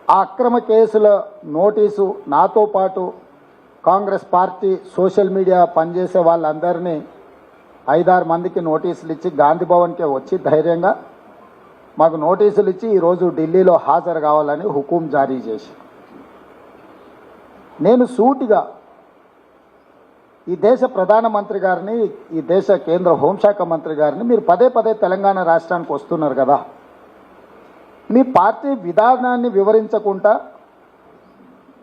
ఆ అక్రమ కేసుల నోటీసు నాతో పాటు కాంగ్రెస్ పార్టీ సోషల్ మీడియా పనిచేసే వాళ్ళందరినీ 5-6 మందికి నోటీసులు ఇచ్చి గాంధీ భవన్కి వచ్చి ధైర్యంగా మాకు నోటీసులు ఇచ్చి ఈరోజు ఢిల్లీలో హాజరు కావాలని హుకుం జారీ చేసి, నేను సూటిగా ఈ దేశ ప్రధానమంత్రి గారిని, ఈ దేశ కేంద్ర హోంశాఖ మంత్రి గారిని, మీరు పదే పదే తెలంగాణ రాష్ట్రానికి వస్తున్నారు కదా, మీ పార్టీ విధానాన్ని వివరించకుండా,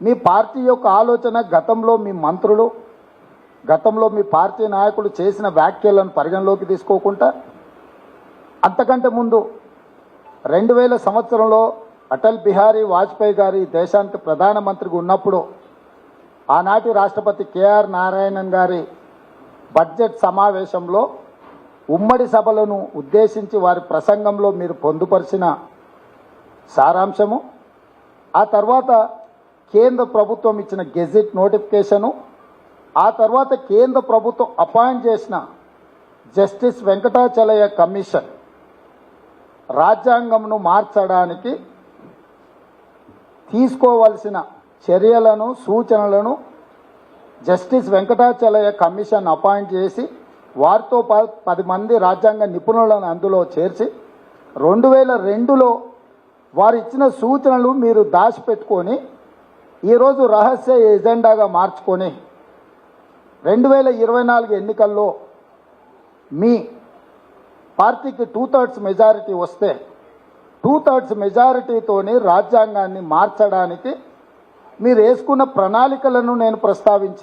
మీ పార్టీ యొక్క ఆలోచన, గతంలో మీ మంత్రులు, గతంలో మీ పార్టీ నాయకులు చేసిన వ్యాఖ్యలను పరిగణలోకి తీసుకోకుండా, అంతకంటే ముందు 2000 సంవత్సరంలో అటల్ బిహారీ వాజ్పేయి గారి దేశానికి ప్రధానమంత్రిగా ఉన్నప్పుడు ఆనాటి రాష్ట్రపతి కేఆర్ నారాయణన్ గారి బడ్జెట్ సమావేశంలో ఉమ్మడి సభలను ఉద్దేశించి వారి ప్రసంగంలో మీరు పొందుపరిచిన సారాంశము, ఆ తర్వాత కేంద్ర ప్రభుత్వం ఇచ్చిన గెజిట్ నోటిఫికేషను, ఆ తర్వాత కేంద్ర ప్రభుత్వం అపాయింట్ చేసిన జస్టిస్ వెంకటాచలయ్య కమిషన్ రాజ్యాంగంను మార్చడానికి తీసుకోవాల్సిన చర్యలను, సూచనలను జస్టిస్ వెంకటాచలయ్య కమిషన్ అపాయింట్ చేసి వారితో 10 మంది రాజ్యాంగ నిపుణులను అందులో చేర్చి 2002లో వారు ఇచ్చిన సూచనలు మీరు దాచిపెట్టుకొని ఈరోజు రహస్య ఎజెండాగా మార్చుకొని 2024 ఎన్నికల్లో మీ పార్టీకి 2/3 మెజారిటీ వస్తే 2/3 మెజారిటీతోని రాజ్యాంగాన్ని మార్చడానికి మీరు వేసుకున్న ప్రణాళికలను నేను ప్రస్తావించాను.